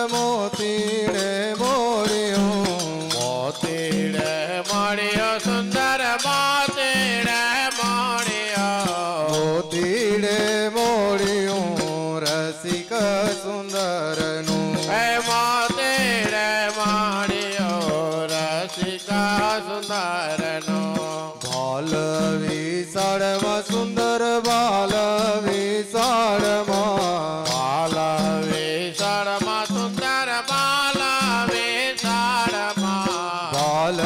મોતીડે મોળિયો મોતીડે મોળિયો સુંદર મોતીડે મોળિયો મોતીડે મોળિયો રસિક સુંદરનું મોતીડે મોળિયો રસિક સુંદરનો બાલ વિશાળમાં સુંદર બાલ વિશાળમાં બાલ વિશાળમાં સુંદર બાલ વિશાળમાં બાલ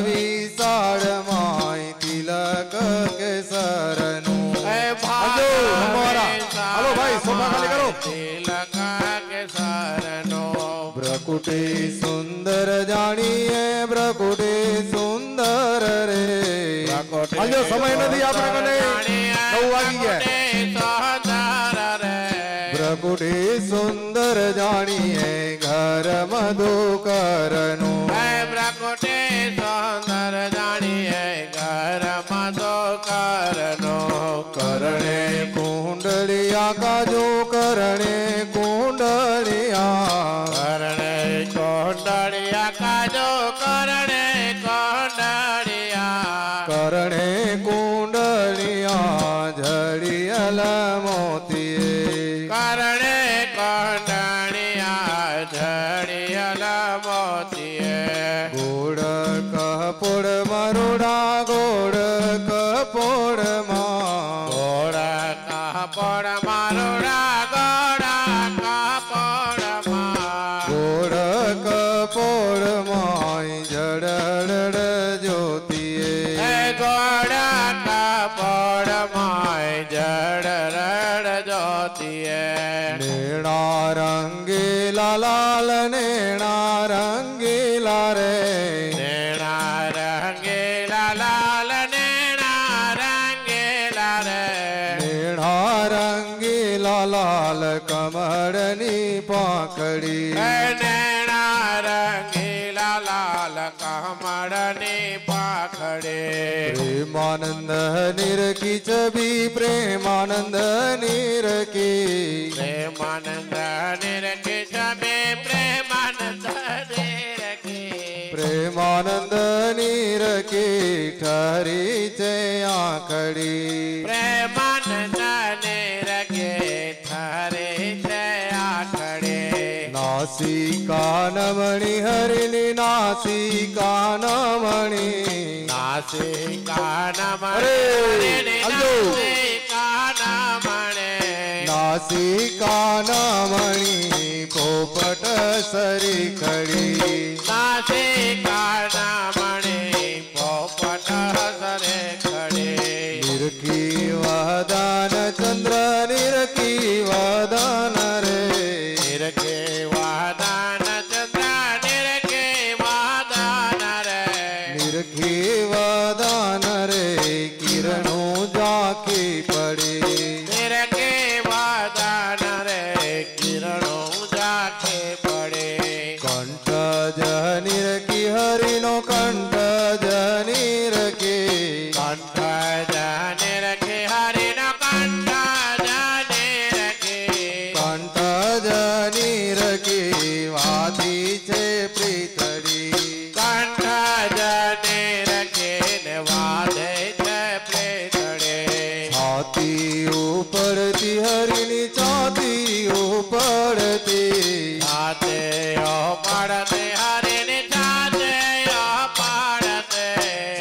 વિશાળમાં તિલક કેસરનું ભાલો હાલો ભાઈ સોફા ખાલી કરો તિલક કેસરનો બ્રકુટી સુંદર જાણીએ બ્રકુટી સુંદર રે હાલો સમય નથી આપણે કને 9 વાગી ગયા બ્રકુટી સુંદર જાણીએ ઘર મધુકરનું બ્રકુટી સુંદર જાણીએ ઘર મધુકરનો કરણે કુંડળિયા કાજો કરણે કુંડળિયા કરણે કોંડળિયા કાજો કરણે કોંડળિયા કરણે કુંડળિયા જડિયલ મોતીએ કરણે કોંડળિયા જડિયલ મોતીએ ગોળ કપોળ મરોડા ગોળ કપોળમાં ગોળ કાપડ મારોડા ગોળ કાપડમાં ગોળ કપોળમાં જડડ જ્યોતિએ ગોળ કાપડમાં જડરડ જ્યોતિએ નેણા રંગીલા લાલ નેણા રંગીલા રે નેણા રંગીલા લાલ નેણા રંગીલા રે નેણા રંગીલા લાલ કમળની પાંખડી નેણા રંગીલા લાલ કમળની પાખડે પ્રેમાનંદ નિરખી છબી પ્રેમાનંદ નિરખી પ્રેમાનંદ નિરખી છબે પ્રેમાનંદ નિરખી પ્રેમાનંદ નિરખી ઠરી છે આંખડી પ્રેમાનંદ નિરખી ઠરે છે આખડે નાસિકા નમણી હરિની નાસિકા નમણી નાસિકા અરે, નમણે હાલો. નાસિકા નમણે નાસિકા નમણી પોપટ સરી ખડી નાસિકા નમણે પોપટ સરે ખડે નિરખી વદન ચંદ્ર નિરખી વદન રે નિરખે વાદન ચંદ્ર નિરખે વાદન રે નિરખી વદન રે કિરણો ઝાંકી પડી નિરખે વાદન રે કિરણો ઝાંખે પડે કંઠ જ નિરખી હરિનો કંઠ જ નિરખી કંઠ જાને રખે હરિનો કંઠ જાને રખે કંઠ જ નિરખી વાદી છે પ્રીતડી કંઠ જાને રખે ને વાદે છે પ્રેતડે છાતી ઉપરથી હરિની છાતી ઉપરથી છાતે પડતે હરિની છાતે પડતે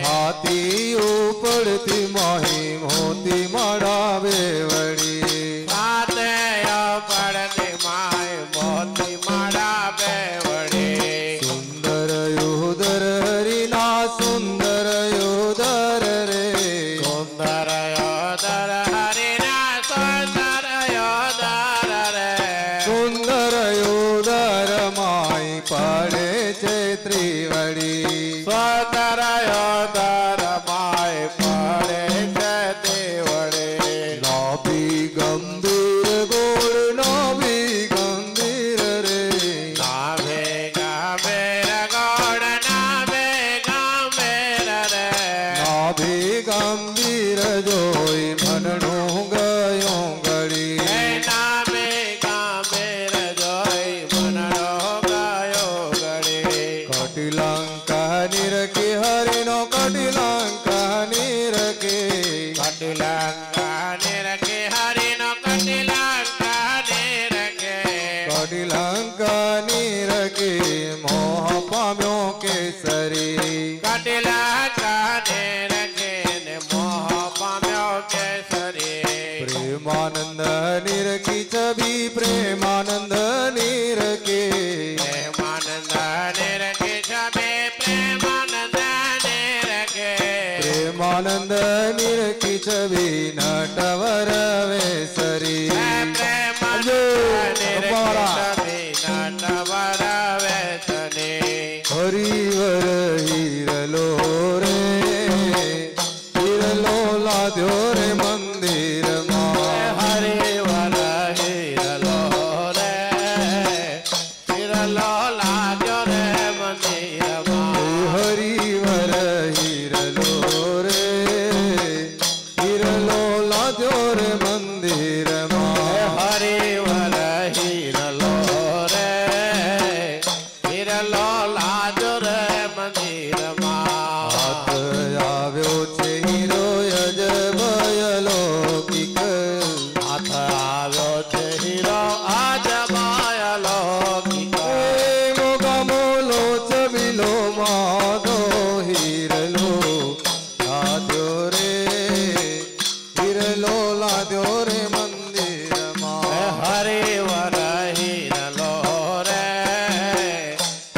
છાતી ઉપરથી માહી મોતી મડાવે વળી છાતે પડતે માય મોતી માડા બેવડે સુંદર યોદર હરિના સુંદર યોદર રે સુંદર યોદર હરિના સુંદર યોદર રે સુંદર યોદર માય પડે છે ત્રિવડી સુંદર યોદર માય પડે છે તે વડે નાભી ગંભીર ગોળ નાભી ગંભીર રે નાભે ગામેર ગોળ નાભે ગામેર રે નાભી ગંભીર જોઈ મનનું ગયું ગળી નાભે ગામેર જોઈ મનડો નીરકે મોહ પામ્યો કેસરી કટેલા કાને રખે મોહ પામ્યો કેસરી પ્રેમાનંદ નિરકી છબી પ્રેમાનંદ નિરકે પ્રેમાનંદ નિરખે છબે પ્રેમાનંદ નિરખે પ્રેમાનંદ નિરકી છબી નટવર વેસરી પ્રેમાનંદ નિરખે છબે નટવર વેસરી હરિવર હીરલો રે હીરલો લાદ્યો રે મંદિરમાં હરિવર હીરલો રે હીરલો લાગ્યો રે મંદિરમાં હરિવર હીરલો રે હીરલો લાદ્યો રે મંદિરમાં હરિવર હીરલો રે હીરલો લાગ્યો રે મંદિરમાં હાથ આવ્યો છે હીરો યજબયલો કિક હાથ આવ્યો છે હીરો આજમાયલો મોગા મોલો ચબીલો માધો હીરલો લાદ્યો રે હીરલો લાદ્યો રે મંદિરમાં હરિવર હીરલો રે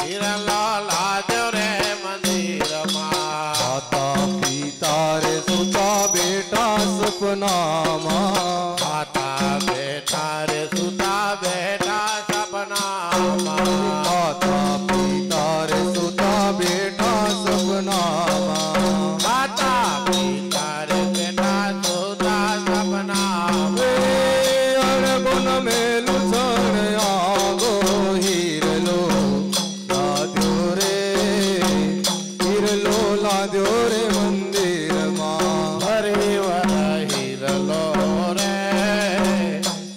હીરલો લાગ્યો રે મંદિરમાં માતા પિતા રે સુતા બેટા સપનામાં માતા બેઠા રે સુતા બેઠા સપનામાં માતા પિતા રે સુતા બેટા સપનામાં માતા પિતા રે બેઠા સુતા સપનામાં અણગુણ મેલું છણ આગો હીરલો લાદ્યો રે હીરલો લાદ્યો રે મંદિરમાં હરિવર હીરલો રે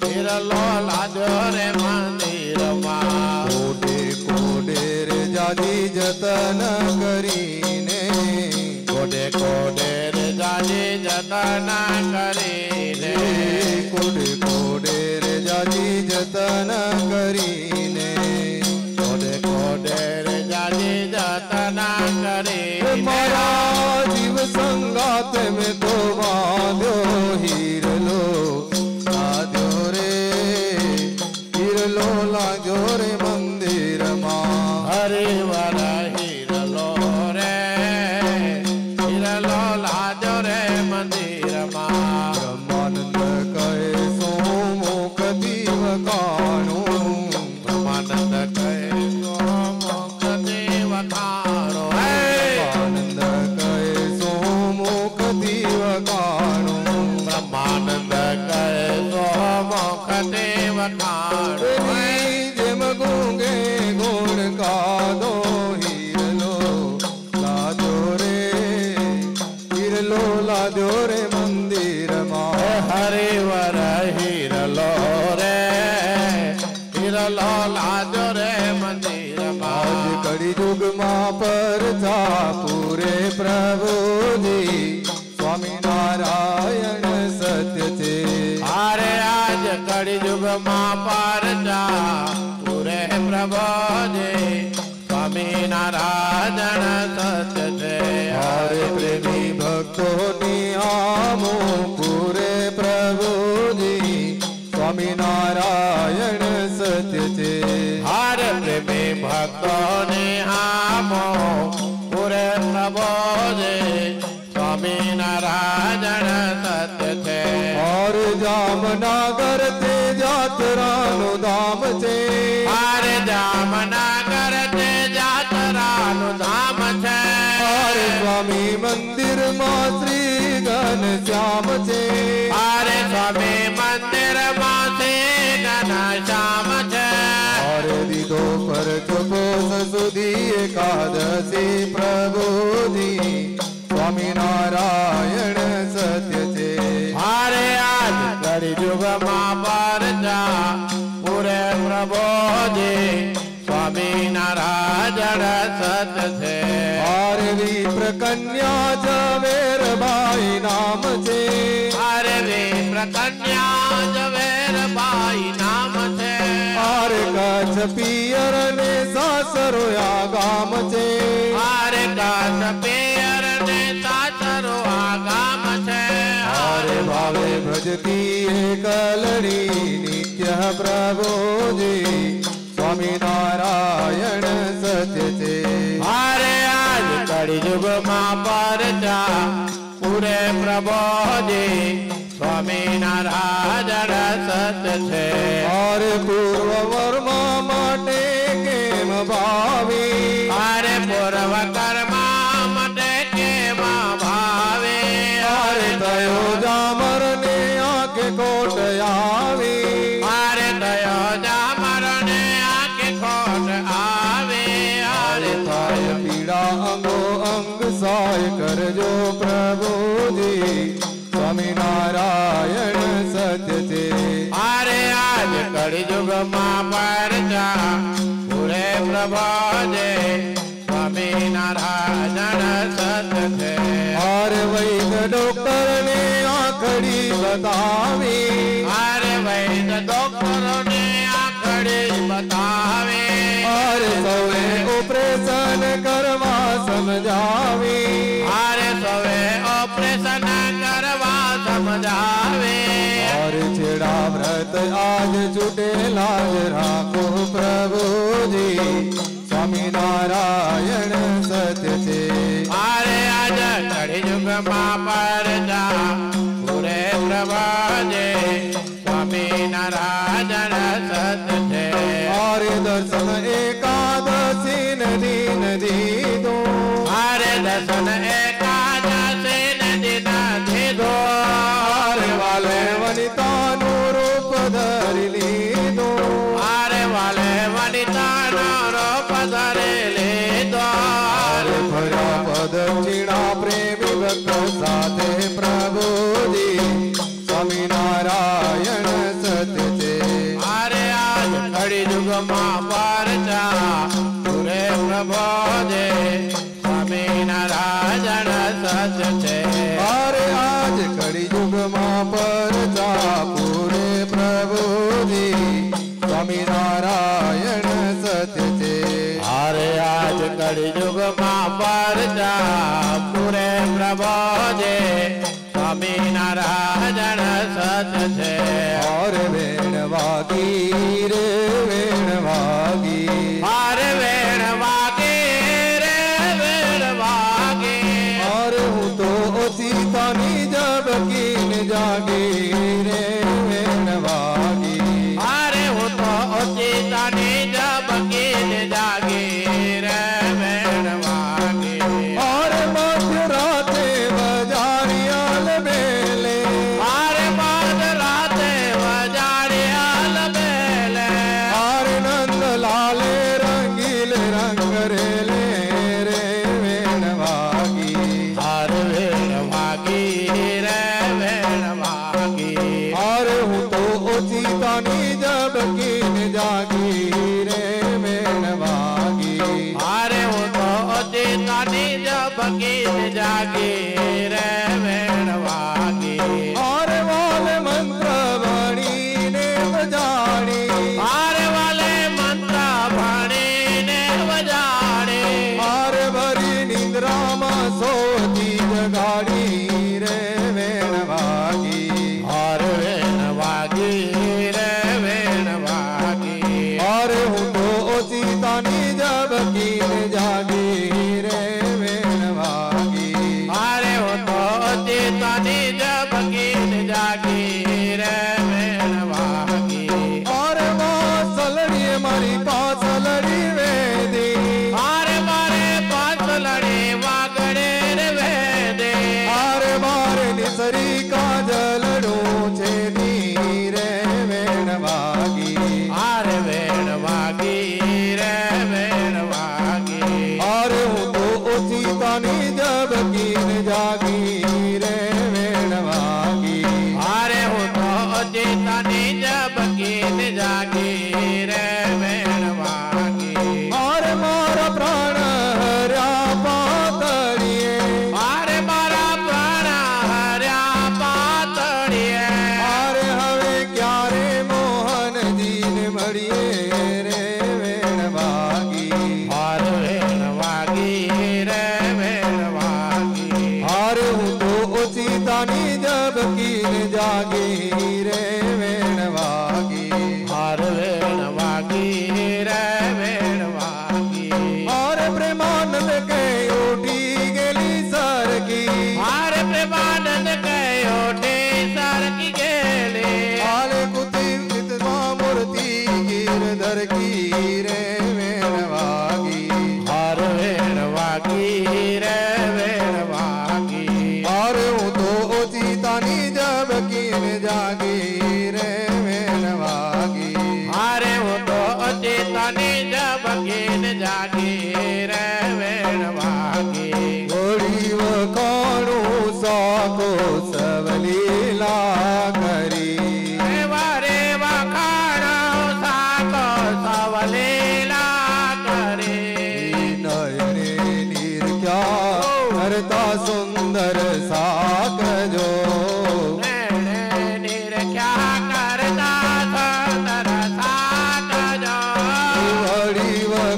હીરલો લાગ્યો રે મંદિરમાં કોડે કોડે રે જાજી જતન કરીને કોડે કોડે રે જાજી જતન કરીને કોડે કોડે રે જાજી જતન કરીને કોડે કોડે રે જાજી જતન કરીને મારા જીવ સંગાત મેં તો બાંધ્યો હીરલો લાદ્યો રે હીરલો લાગ્યો રે મંદિરમાં હરિવર હીરલો રે હીરલો લાગ્યો રે મંદિરમાં બ્રહ્માનંદ કહે સોમુખ દીવ કાણું બ્રહ્માનંદ કહે સોમુખ દેવ ખાણો બ્રહ્માનંદ કહે સોમુખ દીવ કાણું બ્રહ્માનંદ કહે સોમુખ દેવ ખાણો જેમ ગુંગે ગુણ કાદો હીરલો લાદ્યો રે હીરલો લાદ્યો રે મંદિરમાં હરિવર હીરલો રે હીરલો લાગ્યો રે મંદિરમાં આજ કડી યુગમાં પરચા પૂરે પ્રભુજી સ્વામિનારાયણ સત્ય છે અરે આજ કળિયુગમાં પરચા પૂરે પ્રભુજે સ્વામિનારાયણ સત્ય છે હરે પ્રેમી ભક્તોની આમો પૂરે પ્રભુજી સ્વામિનારાયણ સત્ય છે હર પ્રેમી ભક્તોને હામો પૂરે પ્રભુજે સ્વામિનારાયણ સત્ય છે और जामनगर ते जातरानु धाम छे હર જામનગર તે જાતરાનું ધામ છે और स्वामी मंदिर मां श्री घनश्याम छे હરે સ્વામી મંદિરમાં શ્રી ઘનશ્યામ છે और दीदो पर चुको सुधी एकादशी प्रभुजी स्वामीनारायण सत्य छे હરે આજ કળિયુગમાં પરચા પૂરે પ્રભુજે સ્વામિનારાયણ સત્ય છે और विप्र कन्या झवेर बाई नाम छे હરે વિપ્ર કન્યા ઝવેરબાઈ નામ છે और કચ્છ પિયર ને સાસરો આ ગામ છે મારે કાચ પિયર ને સાસરો આ ગામ છે હારે ભાવે ભજતી એકલડી નિત્ય પ્રભુજી સ્વામિનારાયણ સત્ય છે મારે આજ કળિયુગમાં પરચા પૂરે પ્રભોજી સ્વામિનારાયણ સત્ય છે હારે પૂર્વ વર્મા માટે કેમ ભાવી મારે પૂર્વ કર્મા માટે કેમ ભાવે હારે થયો જામર ને આંખે કોટ આવી મારે થયો જામર ને આંખે ખોટ આવે હારે થાય પીડા અંગો અંગ સહાય કરજો પ્રભુજી સ્વામિનારાયણ સત્ય છે મારે આજ કળિયુગમાં પરચા પૂરે પ્રભોજે સ્વામિનારાયણ સત્ય છે હારે વૈદ ડોક્ટર ને આંખડી બતાવી મારે વૈદ ડોક્ટરો ને આંખડી બતાવે હારે સૌએ ઓપરેશન કરવા સમજાવી મારે સૌએ ઓપરેશન કરવા સમજાવે હારે છેડા વ્રત આજ છૂટેલા જ રાખો પ્રભુજી સ્વામિનારાયણ સત્ય છે મારે આજ કળિયુગમાં પરચા પૂરે પ્રભોજે સ્વામિનારાયણ સત્ય છે હારે દર્શન એકાદશી નદી દીધો મારે દર્શન એકાદશી ને દિન દીધો હારે વાલે વનિતાનું રૂપ ધરી લીધો મારે વાલે વનિતાનો રૂપ ધરી લીધો હારે ફર્યા પદક્ષિણા પ્રેમી ભક્ત સાથે પ્રભુજી સ્વામિનારાયણ સત્ય છે મારે આજ કળિયુગમાં પરચા પૂરે પ્રભોજે સ્વામિનારાયણ સત્ય છે હારે આજ કળિયુગમાં પરચા પૂરે પ્રભુજી સ્વામિનારાયણ સત્ય છે હારે આજ કળિયુગમાં પરચા પૂરે પ્રભોજે સ્વામિનારાયણ સત્ય છે હારે વેણ વાગી રે વેણ વાગી મારે વેણ વાગે રે વેણ વાગે હારે હું તો સીતાની જબકીન જાગી રે વેણ વાગી મારે હું તો ઓચિતાની જબકીન જાગી રે વેણ વાગે હારે મધરાતે બજારિયાલ બેલે મારે બાદ રાતે વજાડિયાલ બેલે હારે નંદલાલે રંગીલ રંગ રેલે રે વેણ વાગી હાર વેણ વાગી રે વેણ વાગી હારે હું તો સીતાની જબકીન જાગી રે વેણ વાગી મારે હું તો ઓચિતાની જબકીન જાગી રે વેણ વાગી હારે વાલે મંત્ર ભણીને બજાણી મારે વાલે મંત્ર ભણીને વજાડી હારે ભરી નિંદ્રામાં સોતી જગાડી રે વેણ વાગી હાર વેણ વાગી રે વેણ વાગી હારે હું તો સીતાની જબકીન જાગી રે વેણ વાગી મારે હું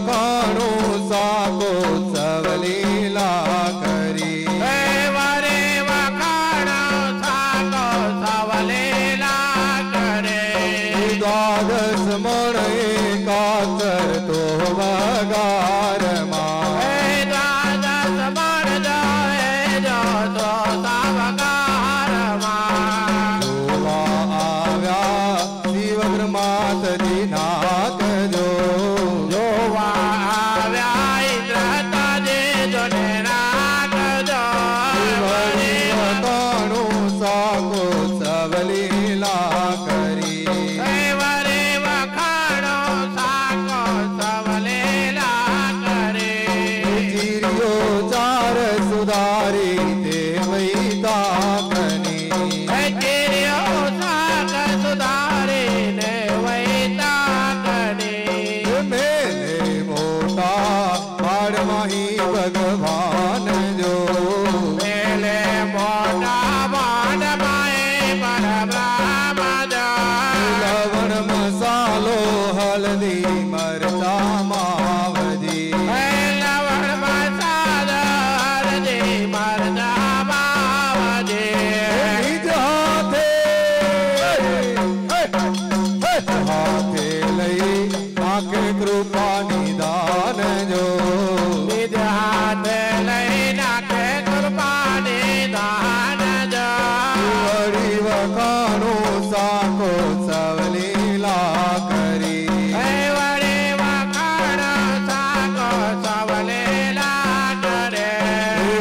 વખાણો સાકો સવલીલા કરી વરે વખાણો સાકો સવલીલા કરે દ્વાદશ મણ એકાચર તો વગારમાં દ્વાદશ મણ જો તો સાવગારમાં જોવા આવ્યા શિવ બ્રહ્માતજી નાથજો જોવા આવ્યા ઇન્દ્રતાજી જોને રાખજો વળી વખાણો સાકો સવલીલા કરી વરે વખાણો સાકો સવલીલા કરે જીર્યો ચાર સુધારી દેવઈ તાકની ચીર્યો સાક સુધારીને વૈતાકની મેલે મોટા પાડમાહી ભગવાન જો મેલે મોટા મોઢમાએ પરબ્રહ્મ લવણ મસાલો હલ્દી મરચા માવજી લવણ મસાલો હળદી મરચાં માવજી નિજ હાથે લઈ આંખે કૃપા નિદાન જો નિજ હાથે લઈ નાખે કૃપાની દાન વળી વખાણો સાકો સવલીલા કરી વળી વખાણો સાકો સવલીલા કરે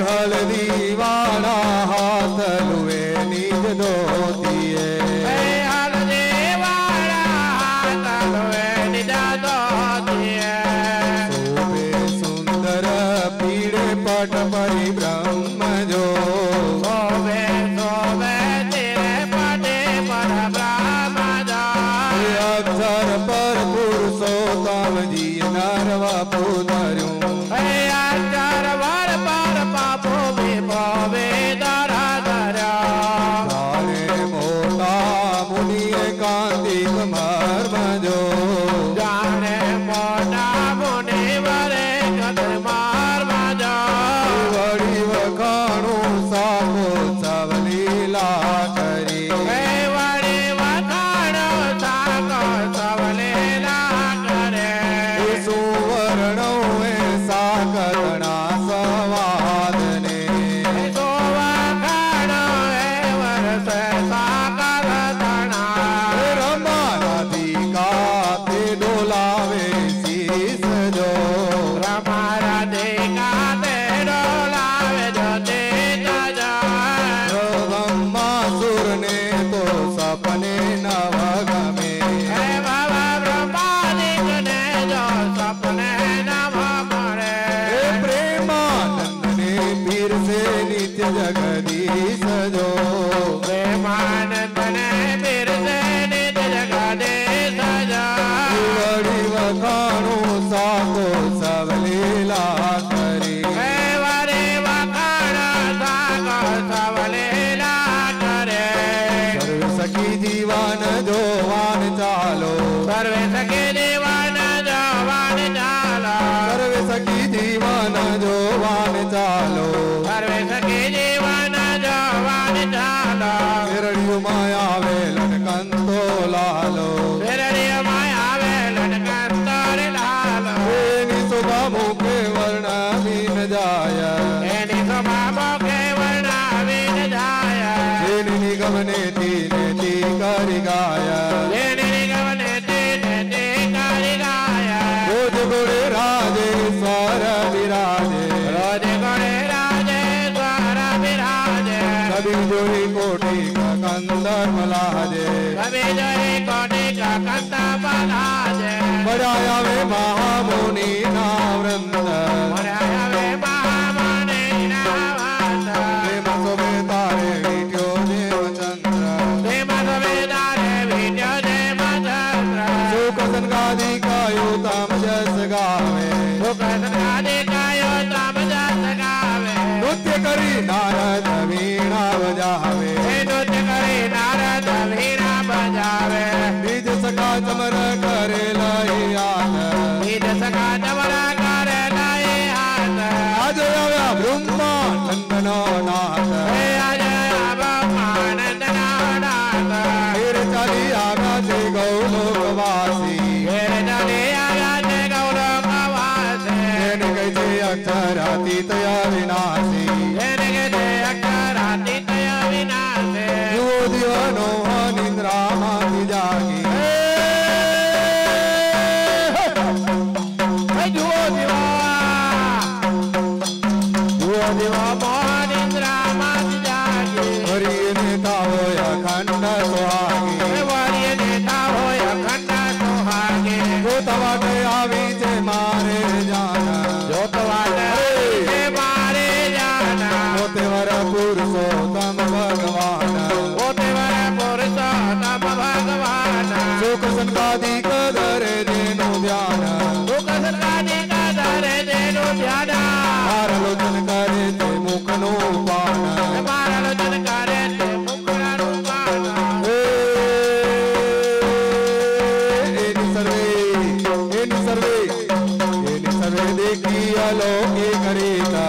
હલ્દી વાળા હાથ લુએ નિજ ધોતીએ હળદી વાળા હાથ લુએ નિજ ધોતીએ શોભે સુંદર પીળે પટ પરિબ્રહ્મ જો શોભે શોભે તીરે પટે પરબ્રહ્મ અક્ષર પર પુરુષોત્તમજી નરવ પુતર્યું અક્ષર વર પર પાપો વિભવે ધરા ધર્યા જાણે મોટા મુનિએ કાંતિક મર્મ જો જાણે મોટા મુનિ વરે કદર માર્મ વળી વખાણો સાકો સવલીલા કરી વળી વખાણો સાકો સવલીલા કરે સુવર્ણો એ સાકરણા સવાદને તો વખાણો એ વરસ સાકર તણા રમારાધિકા તે ડોલાવે શીસ જો રમારા દેખા તે ડોલાવે જતે તજા બ્રહ્માસુરને તો સપને નવ ગમે હે બાબા બ્રહ્માદિકને જો સપને નવ મળે હે પ્રેમાનંદને પીરસે નિત્ય જગદીશ જો પ્રેમાનંદને બિરસે નિત જગદીશ જા વળી વખાણો સાકો સવલીલા કરી હે વરે વખાણ સાકો સવલીલા કરે સર્વ સખી દીવાન જોવાન ચાલો સર્વે સખી દીવાન જવાન ચાલો સર્વે સખી દીવાન જોવાન ચાલો સર્વે સખી જીવન જવાન ચાલો કેરળિયુમાં આવેલન કંતો લાલો ફેરડીમાં આવે લટકંતર લાલો એની શોભા મુખે વર્ણવી ન જાય એની શોભા મોખે વર્ણાવીન જાય એની નિગમને તી કરી ગાય એની નિગમને તે કરી ગાય રોજ ગોળે રાજેશ્વર વિરાજે રોજ ગોળે રાજેશ્વર વિરાજે કબી જોઈ કોટી કંદર મલાજે કવિ જોઈ કોટી કંતા પલાજે બડાય આવે મહામુનિ ના વૃંદ મરાય આવે મહામુનિ ના વંદ પ્રેમ શોભે તારે વિટ્યો દેવચંદ્ર પ્રેમ શોભે તારે વિટ્યો દેવચંદ્ર સુખ સંગાદી કાયો તામ જસ ગાવે સુખ સંગાદી કાયો તામ જસ ગાવે નૃત્ય કરી નારદ વીણા બજાવે નૃત્ય કરી નારદ વીણા બજાવે બીજ સખા ચમર કરે લઈ આત બીજ સખા ચમર नंदनो नाथ हे अजय ब्रह्मानंदनो नाथ गिर चली आगा से गौलोकवासी गिर चली आगा से गौलोकवासी जेन कैसे अक्षरातीत विनाशी जेन कैसे अक्षरातीत विनाशी युवो दिवनो निद्रामाति जागी दिवा मोहनिंद्रा मात जागे वरीय नेता होया खंड सुहागी वरीय नेता होया खंड सुहागे जोतवाट आवी जे मारे जाना जोतवाट जे मारे जाना मोतेवर पुरुषोत्तम भगवान मोतेवर पुरुषोत्तम भगवान सुख संगादि कदरे देनु ध्यान सुख संगादि कदरे देनु ध्यान आलोचन करे ते मुख नो पान आलोचन करे ते मुख नो पान एनि सर्वे देखी अलोकी करेता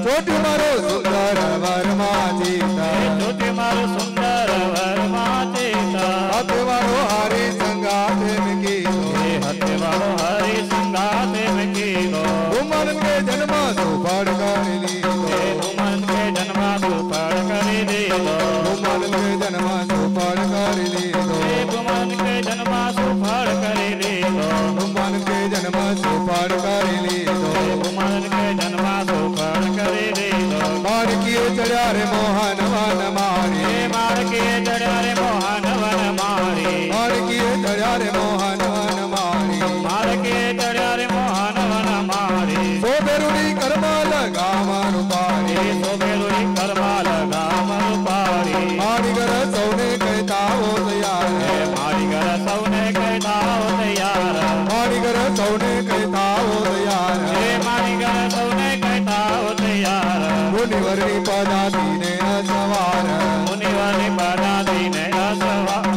छोटी मारो सुंदर वर्मा जीता छोटी मारो सुंदर वर्मा जीता हाथे वारो हरि संगाते में की हथे वारो हरि संगाते में की उमर के जन्मा सो पढ़ कर ली उमर के जन्मा सो पढ़ कर ली उमर के जन्मा सो पढ़ कर ली उमर के जन्मा सो पढ़ कर ली उमर के जन्मा सो पढ़ कर ली उमर के जन्मा सो पढ़ कर ली मार किए चढ़ा रे मोहन वन मारी मार किए चढ़ा रे मोहन वन मारी मार किए चढ़ा रे मोहन वन मारी मार किए चढ़ा रे मोहन वन मारी सो बेरुड़ी कर्मा लगा मारू पारी सो बेरुड़ी कर्मा लगा मारू पारी मारी घर सौने कहता हो तैयार मारी घर सौने कहता हो तैयार मारी घर सौने कहता हो तैयार मारी घर सौने कहता हो तैयार मुनिवरनी पदा दीने सवार मुनिवरनी पदा दीने सवार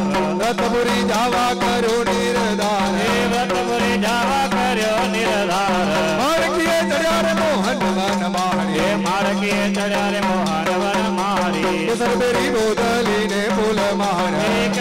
रतपुरी जावा करो निर्धार रतपुरी जावा करो निर्धार मार किए चढ़ा रे मोहन वन मारी मार किए चढ़ा रे मोहन वन मारी सरबेरी बोदली ने फूल मार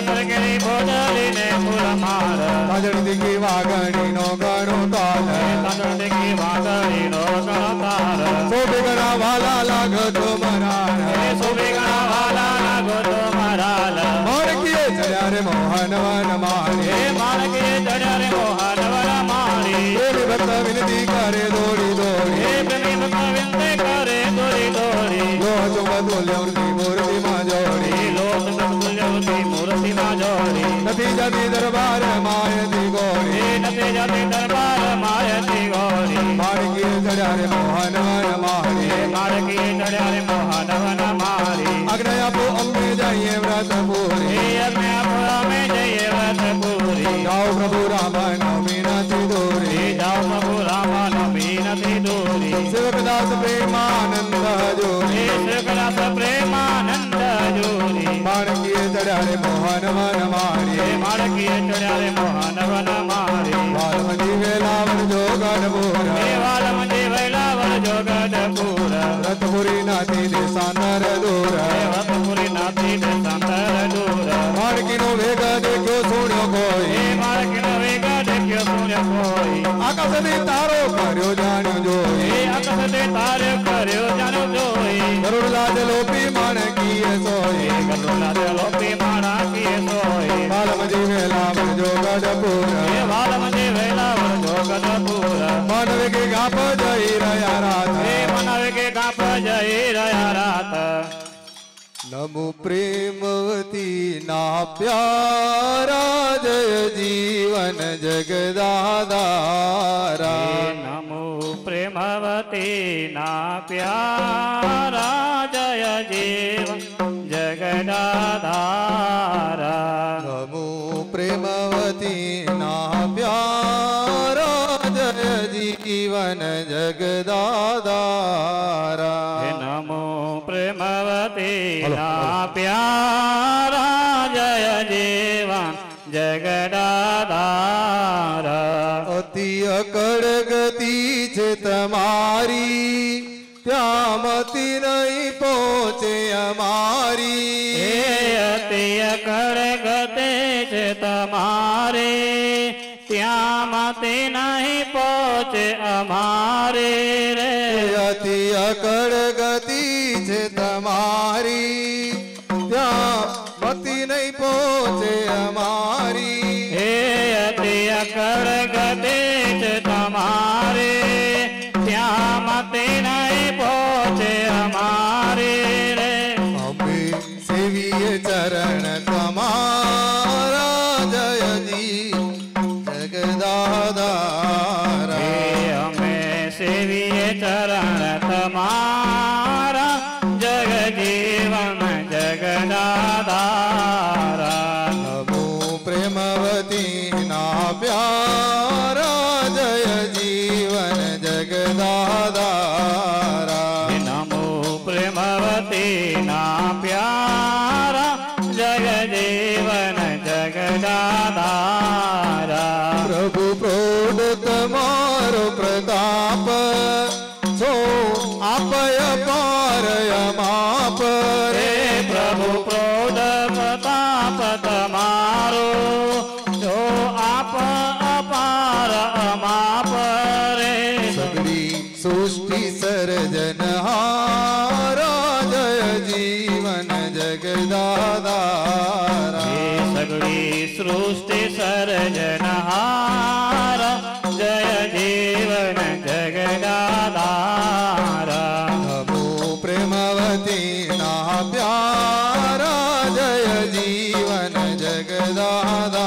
सरगरी बोदली ने फूल मार ताजड़ी दिखी वागणी नो गणो ताल ताजड़ी दिखी वागणी नो गणो ताल सोबे गणा वाला लागो तो मराल सोबे गणा वाला लागो तो मराल मार किए चढ़ा रे मोहन वन मारी मार किए चढ़ा रे मोहन वन मारी प्रेमी भक्त विनती करे दौड़ी दौड़ी प्रेमी भक्त विनती करे दौड़ी दौड़ी लोह चुंबा तुल्य मूर्ति मां जोड़ी लोह चुंबा तुल्य मूर्ति मां जोड़ी नथी जाती दरबार मायती गौरी नथी जाती दरबार मायती गौरी मार किए चढ़ा रे मोहन वन मारी मार किए चढ़ा रे मोहन वन मारी अग्नया पो अम्बे जाइए व्रत पूरी अग्नया पो अम्बे जाइए व्रत पूरी जाओ प्रभु राम नवमी नथी दूरी जाओ प्रभु राम नवमी नथी दूरी शिवकदास प्रेमानंद जोरी शिवकदास प्रेमानंद जोरी मार किए चढ़ा रे मोहन वन मारी मार किए चढ़ा रे मोहन वन मारी वाल्मजी वेलावन जोगन पूरा वाल्मजी वेलावन जोगन पूरा रतपुरी नाथी देशांतर दूर रतपुरी नाथी देशांतर दूर मार किनो वेगा देखो सुनियो कोई मार किनो वेगा देखो सुनियो कोई आकाश दे तारो कर्यो जानियो जोई आकाश दे तारो कर्यो जानियो जोई गरुड़ लाज लोपी मान किए सोई गरुड़ लाज लोपी मान किए सोई वाल्मजी वेलावन जोगन पूरा वाल्मजी वेलावन जोगन पूरा मानव के गाप जई रया रात मानव के गाप जई रया रात नमो प्रेमवती ना प्यारा जय जीवन जगदाधारा नमो प्रेमवती ना प्यारा जय जीवन जगदाधारा नमो प्रेमवती ना प्यारा जय जीवन जगदाधारा नमो प्रेमवती ना प्यारा जय जीवन जगदाधारा अति अकड़ गति छे છે તમારી ત્યાં મતિ નહીં પહોંચે અમારી હે અતિ અકળ ગતિ છે તમારે ત્યાં મતિ નહીં પહોંચે અમારે રે અતિ અકળ ગતિ છે તમારી ત્યાં મતિ નહીં પહોંચે અમારી હે અતિ અકળ ગતિ છે તમારે ત્યાં મતિ નહીં પહોંચે અમારે રે અમે સેવીએ ચરણ તમારા જયજી જગદાધારા હે અમે સેવીએ ચરણ તમારા જગજીવન જગદાધારા નમો પ્રેમવતી ના પ્યારા જય જીવન જગદાધારા નમો પ્રેમવતી ના પ્યારા જગજીવન જગદાધારા પ્રભુ પ્રૌઢ તમારો પ્રતાપ છો આપય પાર અમાપ હે પ્રભુ પ્રૌઢ પ્રતાપ તમારો જો આપ અપાર અમાપ રે સગડી સૃષ્ટિ સર્જનહારા જય જીવન જગદાધારા હે સગળી સૃષ્ટિ સર્જનહાર જય જીવન જગદાધારા નમો પ્રેમવતી ના પ્યારા જય જીવન જગદાધારા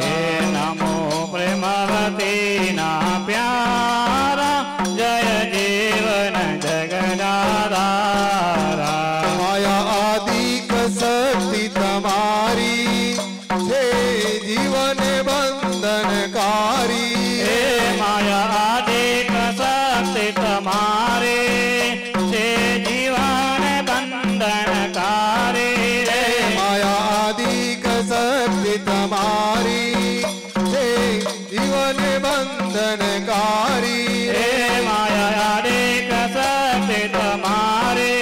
હે નમો પ્રેમવતી ના પ્યારા જય જીવન જગદાધારા માયા આદિક શક્તિ તમારી છે જીવન બંધનકારી હે માયા આદિક શક્તિ તમારે છે જીવન બંધનકારી રે માયા આદિક શક્તિ તમારી છે જીવન બંધનકારી હે માયા આદિક શક્તિ તમારે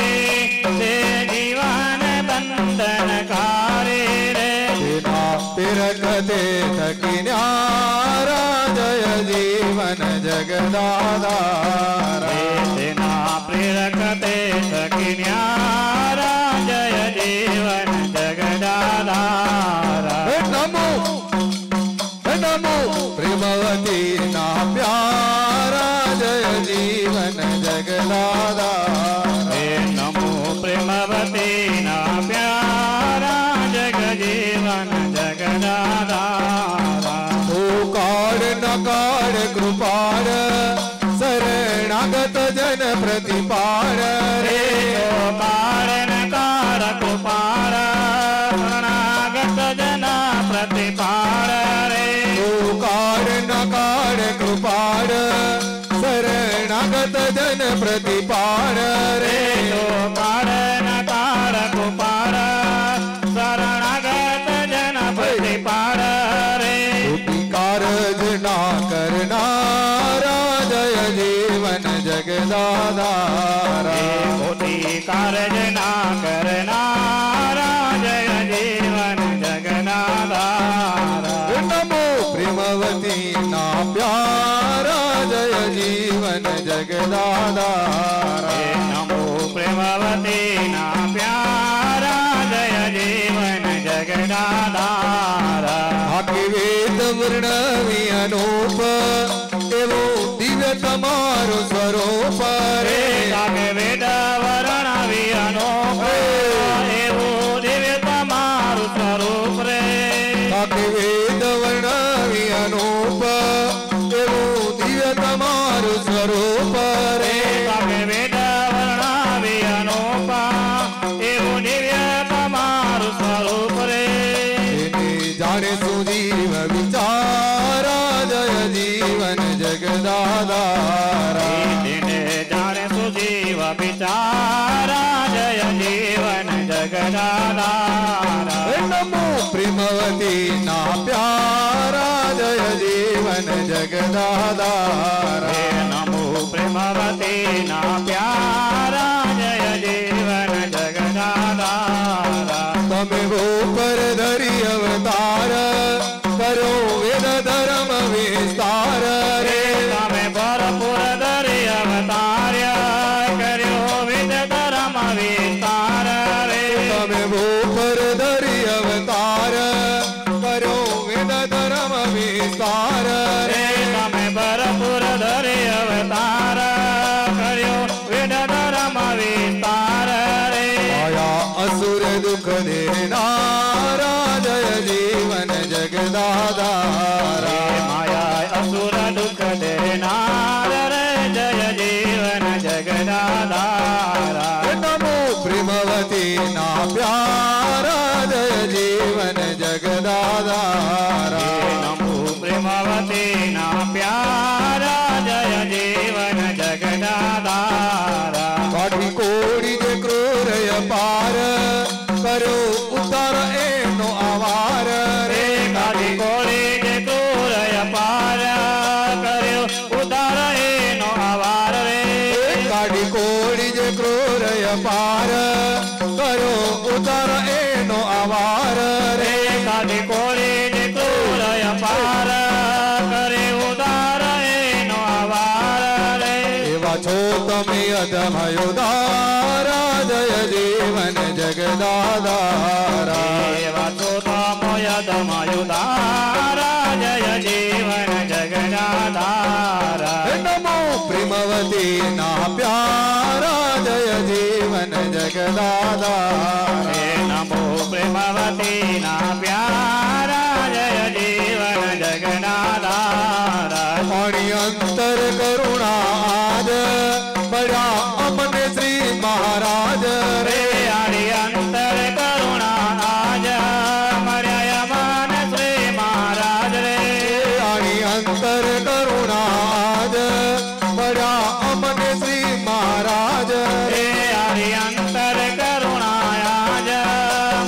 છે જીવન બંધનકારી રે તેના તિરકતે થકીન્યારા જય જીવન જગદાધારા તેના પ્રેરક તે સખિન્યારા જય જીવન જગદાધારા નમો નમો પ્રેમવતી ના પ્યારા જય જીવન જગદાધારા હે નમો પ્રેમવતી ના પ્યારા જગજીવન જગદાધારા ઓકાર નકાર કૃપાળ શરણાગત જન પ્રતિપાળ રે રે ઓ કાળ કૃપાળ શરણાગત જના પ્રતિપાળ રે ઓકાર નકાર કૃપાળ શરણાગત જન પ્રતિપાળ રે રે ઓ કાળ કૃપાળ શરણાગત જન પ્રતિપાળ રે કારજ ના કરનારા જય જીવન જગદાધારા મોટી કારજ ના કરનારા જય જીવન જગદાધારા નમો પ્રેમવતી ના પ્યારા જય જીવન જગદાધારા હે નમો પ્રેમવતી ના પ્યારા જય જીવન જગદાધારા આખી વેદ વર્ણવી અનુપ એવો દિવ્ય તમારું સ્વરૂપ રે રે સામે વેદ વર્ણવી અનોપ એવું દિવ્ય તમારું સ્વરૂપ રે આખી વેદ વર્ણવી અનુપ એવું દિવ્ય તમારું સ્વરૂપ રે સામે વેદ વર્ણવી અનોપ એવું દિવ્ય તમારું સ્વરૂપ રે એને જાણે સુજીવ વિચારા જય જીવન જગદાધારા તેને જાણે સુજીવ વિચારા જય જીવન જગદાધારા નમો પ્રેમવતી ના પ્યારા જય જીવન जीवन जगदाधारा नमो प्रेमवती ना प्यारा जय जीवन जगदाधारा तमे वो पर धरी अवतार करो वेद धर्म विस्तार रे तमे भरपूर धरी अवतार करो वेद धर्म विस्तार रे तमे वो पर धरी अवतार करो वेद धर्म विस्तार रे तमे भरपूर धरी अवतार करो वेद धर्म विस्तार रे माया असुर दुख देनारा जय जीवन जगदाधारा माया असुर दुख देनार रे जय जीवन जगदाधारा नमो प्रेमवती ना प्यारा जय जीवन जगदाधारा नमो प्रेमवती ना प्यारा जय जीवन जगदाधारा काठी कोड़ी जे क्रूर अपार करो उतार एनो आवार रे काठी कोड़ी जे क्रूर अपार करो उतार एनो आवार रे काठी कोड़ी जे क्रूर अपार करो उतार एनो आवार रे काठी कोड़ी जे क्रूर अपार करे उतार एनो आवार रे एवा छो तमे अधमयोदारा जय जीवन जगदाधारा एवा तो तमोयदमयुदारा जय जीवन जगदाधारा नमो प्रेमवती ना प्यारा जय जीवन जगदाधारा नमो प्रेमवती ना प्यारा जय जीवन जगदाधारा पाणी अंतर करुणा आज बड़ा अमन श्री महाराज रे आदि अंतर करुणा आज मर्याय मान श्री महाराज रे पाणी अंतर करुणा आज बड़ा अमन श्री महाराज रे आदि अंतर करुणा आज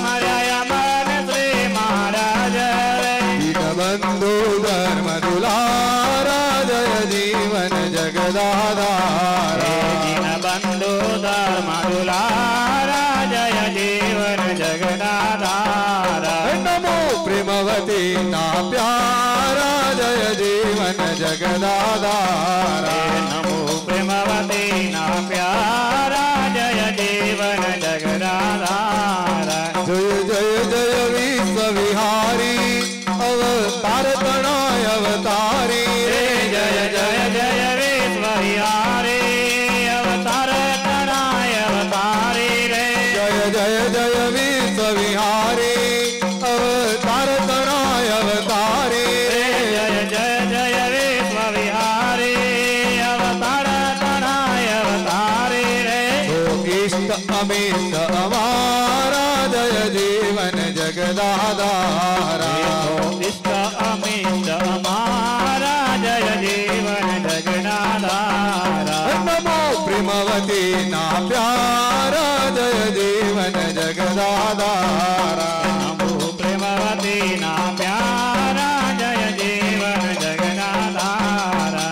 मर्याय मान श्री महाराज रे दीनबंधु धर्म दुलारा जय जीवन जगदाधारा दीनबंधु धर्म दुलारा जय जीवन जगदाधारा नमो प्रेमवती ना प्यारा जय जीवन जगदाधारा नमो प्रेमवती ना प्यारा जय जीवन जगदाधारा जय जय जय विश्व विहारी अवतार तणाय अवतारी रे जय जय जय विश्वविहारी अवतार तनाय अवतारी रे जय जय जय विश्व विहारी अवतार तणाय अवतारी रे जय जय जय विश्वविहारी अवतार तनाय अवतारी रे इष्ट अमित अमारा जय जीवन जगदाधारा इष्ट अमित हमारा जय जीवन जगदाधारा नमो प्रेमवती ना प्यारा जय जीवन जगदाधारा नमो प्रेमवती ना प्यारा जय जीवन जगदाधारा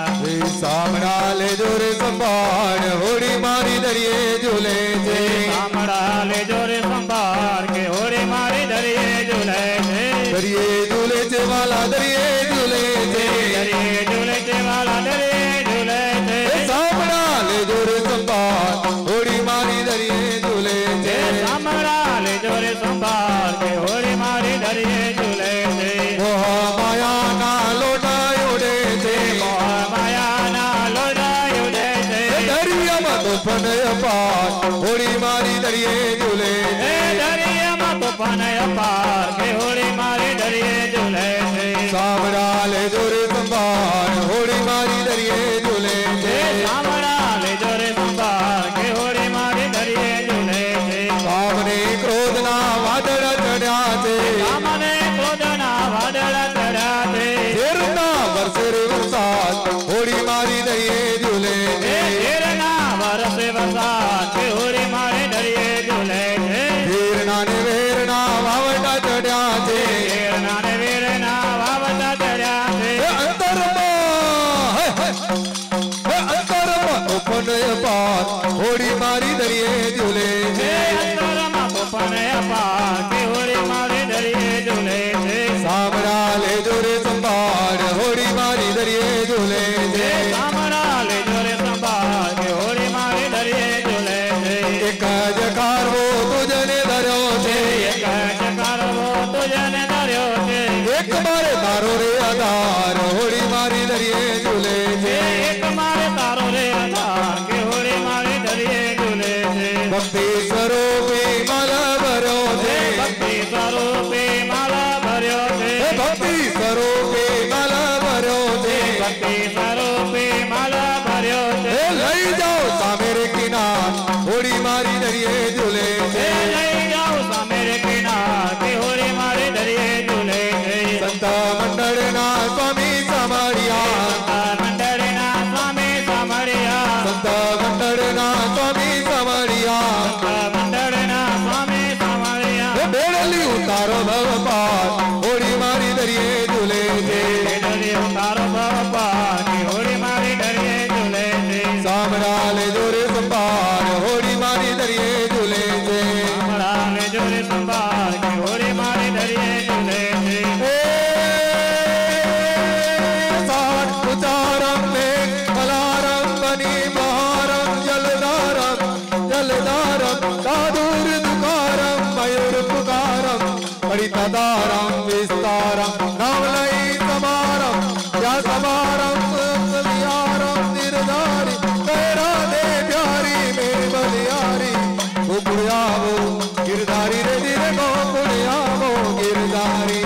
सामराले जोरे संभाळ होड़ी मारी दरिये झूले जे सामड़ाले जोरे संभार के होरी मारी दरिये झूले थे दरिये झूले चे वाला दरिये झूले जे दरिये झूले थे वाला दरिये झूले थे सामराले जोरे संभाळ होड़ी मारी दरिये झूले जे सामड़ाले जोरे संभार के होरी मारी दरिये झूले थे मोह माया ना लोटा उड़े थे माया ना लोडायो जैसे दरिया मत फनय पार होड़ी मारी दरिये झूले दरिया मत पनय पार के होड़ी मारी दरिये झूले थे सामराले जोरे संभाळ होड़ी मारी दरिये झूले जे सामड़ाले जोरे संभार के होड़ी मारी दरिये झूले थे सामने क्रोध ना वादळ चढ़्या थे सामने क्रोधना वादळ चढ़ा थे झेरना बरसेर वरसाद होड़ी मारी दरिये झूले जे झेरना बरसे बरसात के होड़ी मारी दरिये झूले थे झेरना ने वेरना वावटा चढ़्या थे झेरना ने वीरना वावता चढ़ा थे अंतर दरिए झूले जे सामरा ले जोरे संभाल के होड़ी मारी दरिए झूले जे एक जकार वो तुझने धरो जे एक जकार वो तुझने धरो जे एक मारे तारो रे आधार होड़ी मारी दरिए झूले जे एक मारे तारो रे आधार के होड़ी मारी दरिए झूले जे भक्ति स्वरूपी माला भरो जे भक्ति स्वरूपी माला भरो जे भक्ति स्वरूपी माला भरो जे भक्ति स्वरूपी माला भरो जे लई जाओ सामेरे किनार होड़ी मारी दरिए झूले जे लई जाओ सामेरे किनार के होड़ी मारी दरिए झूले जे संत मंडल ना स्वामी समरिया मंडल ना स्वामी समरिया संत मंडल ना स्वामी समरिया मंडल ना स्वामी समरिया बेड़ली उतारो भव पार होड़ी मारी दरिए झूले जे बेड़ली उतारो भव पार की होड़ी मारी दरिए झूले जे सामराल जोरे संभाल होड़ी मारी दरिए झूले जे सामराल जोरे संभाल की होड़ी मारी दरिए झूले जे उतारम में मलारम बनी महारम जलधारम जलधारम साधुर दुकारम मयूर पुकारम परितदारम विस्तारम नावलई समारम या समारम बलियारम निर्धारी तेरा दे प्यारी मेरी बलियारी गुड़ियावो गिरधारी रे दिल को गुड़ियावो गिरधारी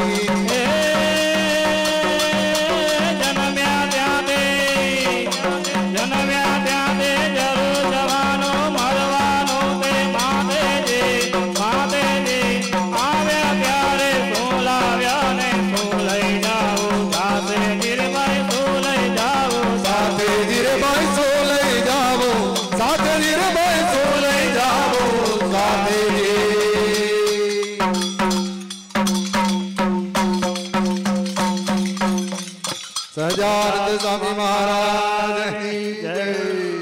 सजानंद स्वामी महाराज की जय।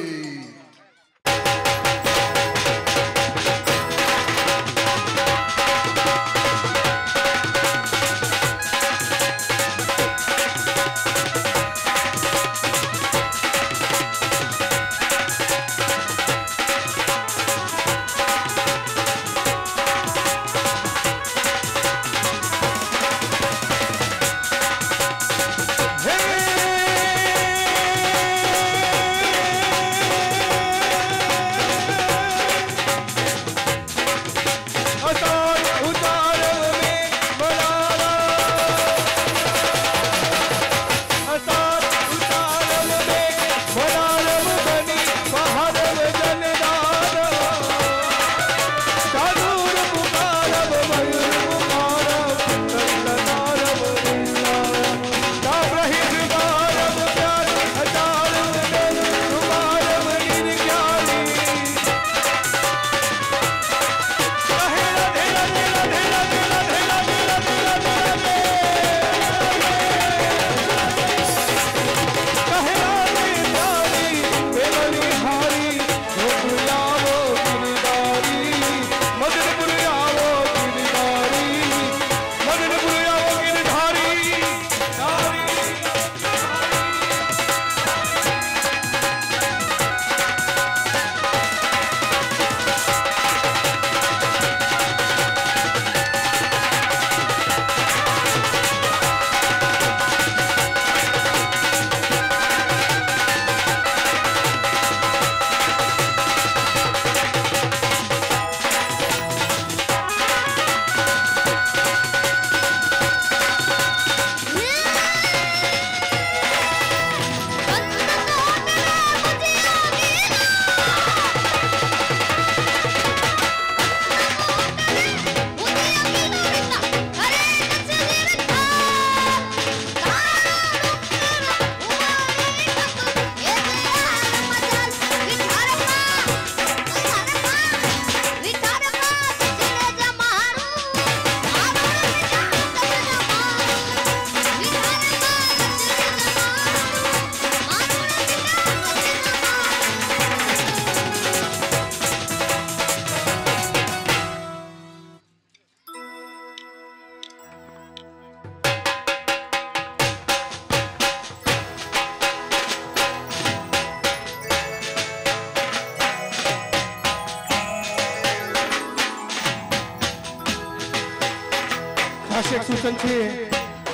ખાસ એક સૂચન છે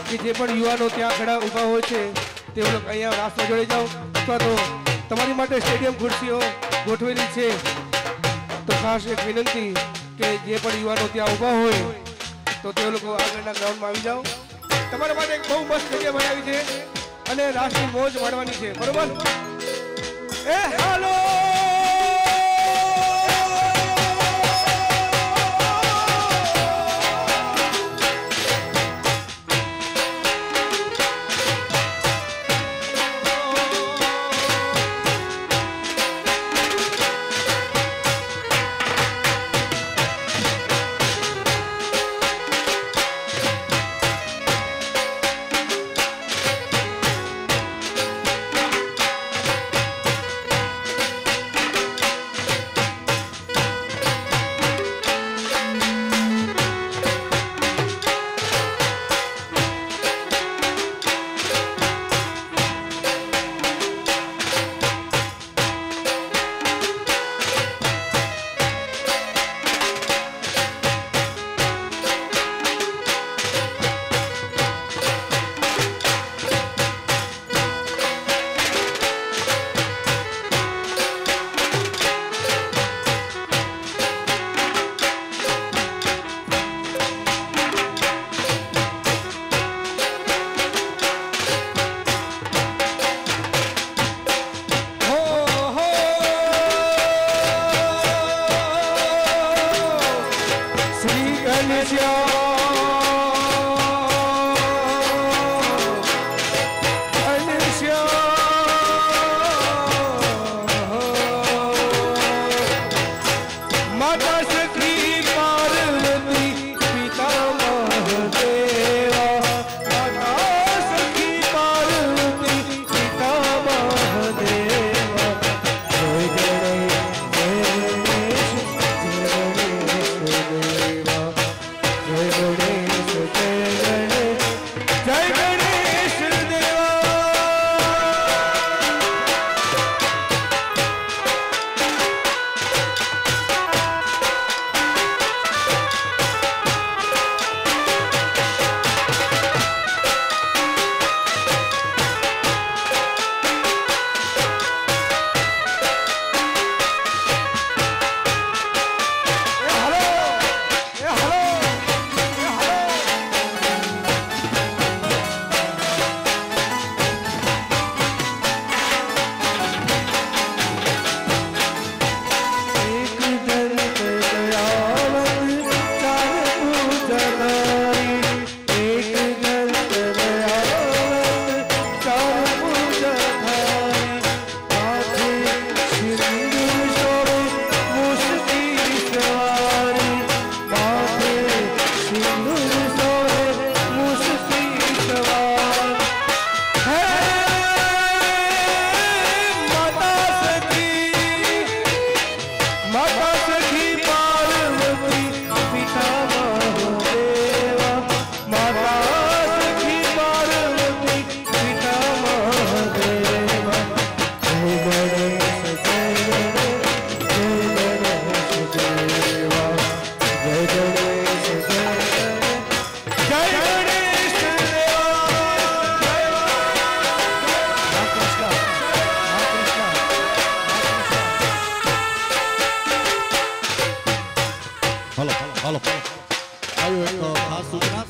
કે જે પણ યુવાનો ત્યાં ખડા ઊભા હોય છે તે લોકો અહીંયા રાસમાં જોડી જાઓ અથવા તો તમારી માટે સ્ટેડિયમ ખુરશીઓ ગોઠવેલી છે તો ખાસ એક વિનંતી કે જે પણ યુવાનો ત્યાં ઊભા હોય તો તે લોકો આગળના ગ્રાઉન્ડમાં આવી જાઓ. તમારા માટે એક બહુ મસ્ત જગ્યા બનાવી છે અને રાસની મોજ માણવાની છે. બરોબર? એ હાલો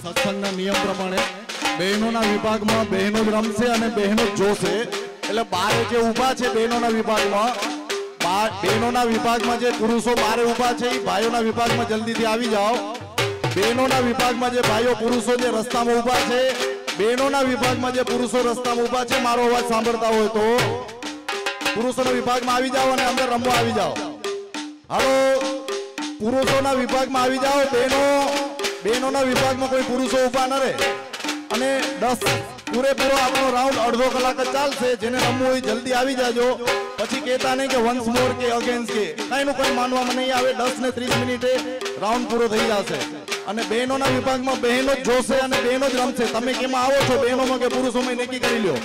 સત્સંગના નિયમ પ્રમાણે બહેનોના વિભાગમાં બહેનો જ રમશે અને બહેનો જ જોશે. એટલે બારે જે ઊભા છે બહેનોના વિભાગમાં જે પુરુષો બારે ઊભા છે એ ભાઈઓના વિભાગમાં જલ્દીથી આવી જાઓ. બહેનોના વિભાગમાં જે ભાઈઓ પુરુષો જે રસ્તામાં ઊભા છે, બહેનોના વિભાગમાં જે પુરુષો રસ્તામાં ઊભા છે, મારો અવાજ સાંભળતા હોય તો પુરુષોના વિભાગમાં આવી જાઓ અને અંદર રમવા આવી જાઓ. હાલો, પુરુષોના વિભાગમાં આવી જાઓ. બહેનોના વિભાગમાં કોઈ પુરુષો ઊભા ન રહે. અને 10 પૂરેપૂરો આપણો રાઉન્ડ અડધો કલાક જ ચાલશે. જેને રમવું હોય જલ્દી આવી જાજો. પછી કહેતા નહીં કે વન્સ મોર કે અગેન્સ્ટ કે કાંઈનું કોઈ માનવામાં નહીં આવે. 10 ને 30 મિનિટે રાઉન્ડ પૂરો થઈ જશે. અને બહેનોના વિભાગમાં બહેનો જ જોશે અને બહેનો જ રમશે. તમે કેમાં આવો છો, બહેનોમાં કે પુરુષોમાં, નક્કી કરી લ્યો.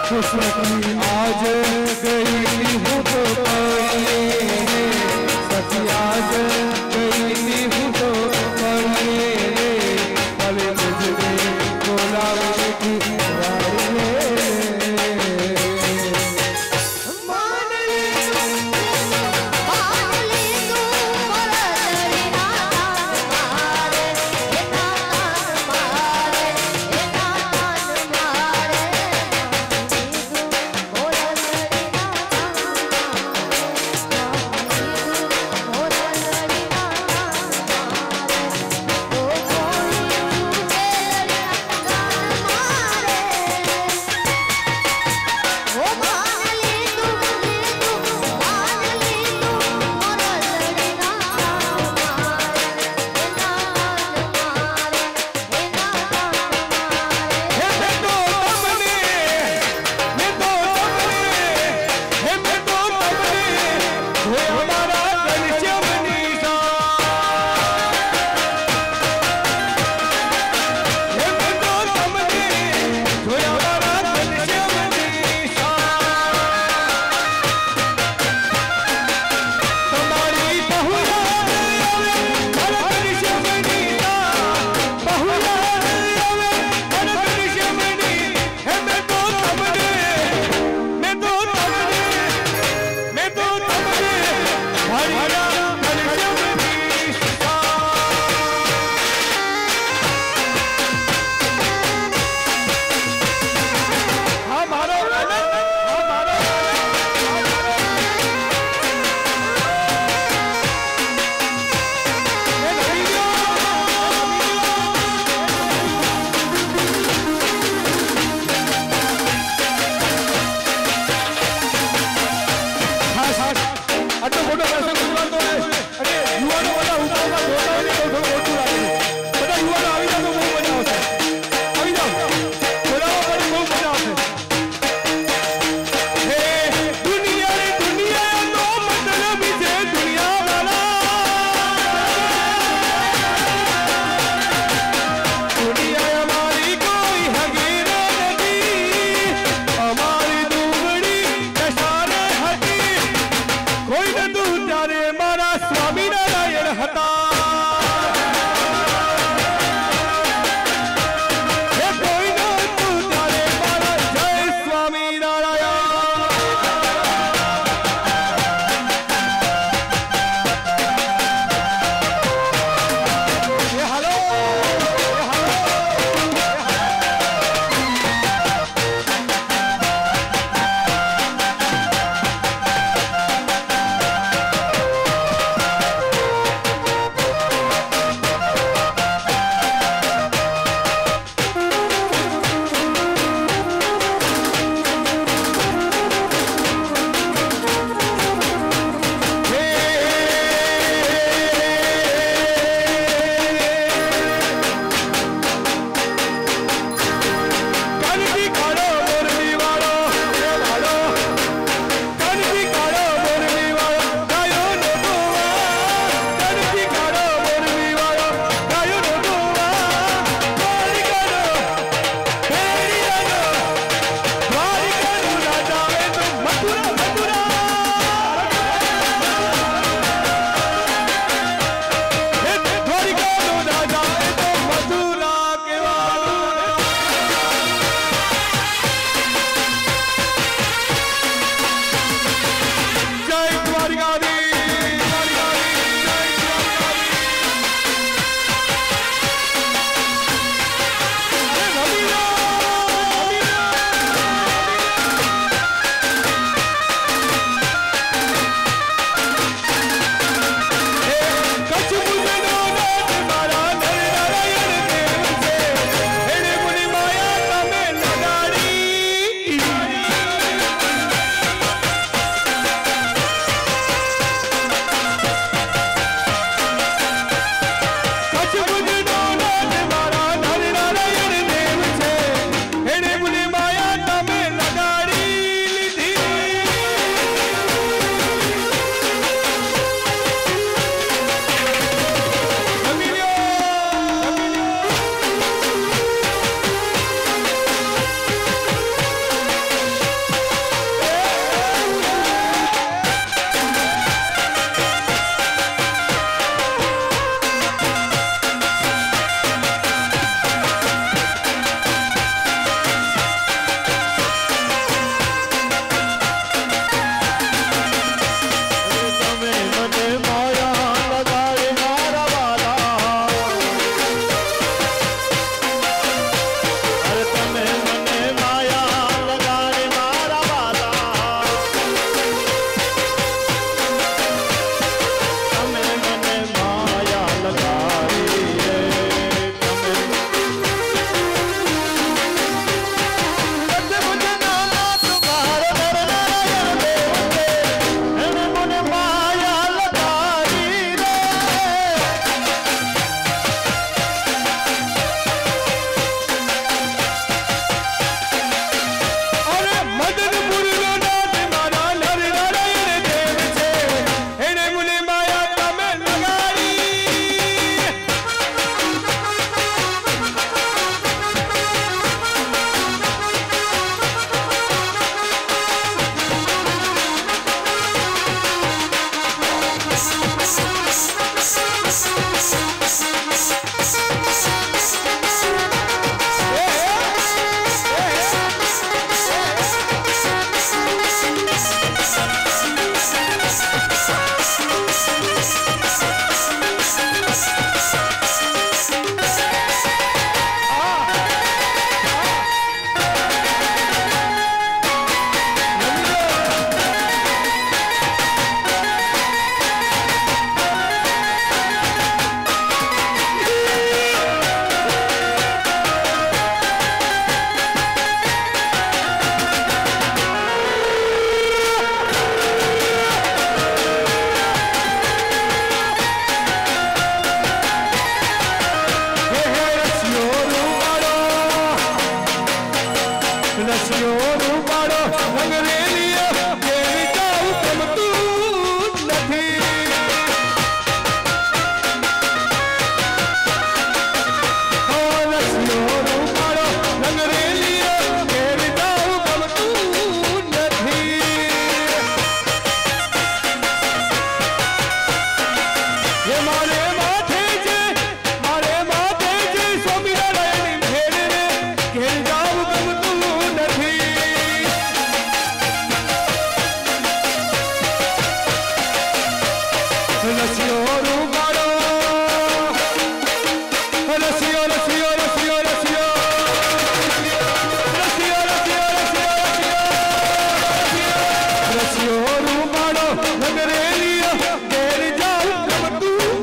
सखी आज गई हूँ तो पढ़ने, सखी आज गई हूँ तो पढ़ने, अरे मुझे बुलावे की बारी मान ले तू मोरा दरिया मारे, ये तान मारे, ये तान मारे, मोरा दरिया मोरा दरिया રૂપાળો રંગરેલિયો કેવી જાઉં ગમતું નથી ઓ રસિયો રૂપાળો રંગરેલિયો કેવી જાઉં ગમતું નથી એ મારે માથે છે સ્વામિનારાયણની ભેડ રે ઘેર જાઉં ગમતું નથી રસિયો રૂપાળો રસિયો રસિયો રસિયો રસિયો રસિયો રસિયો રસિયો રસિયો રૂપાળો રંગરેલિયો ઘેર જાઉં ગમતું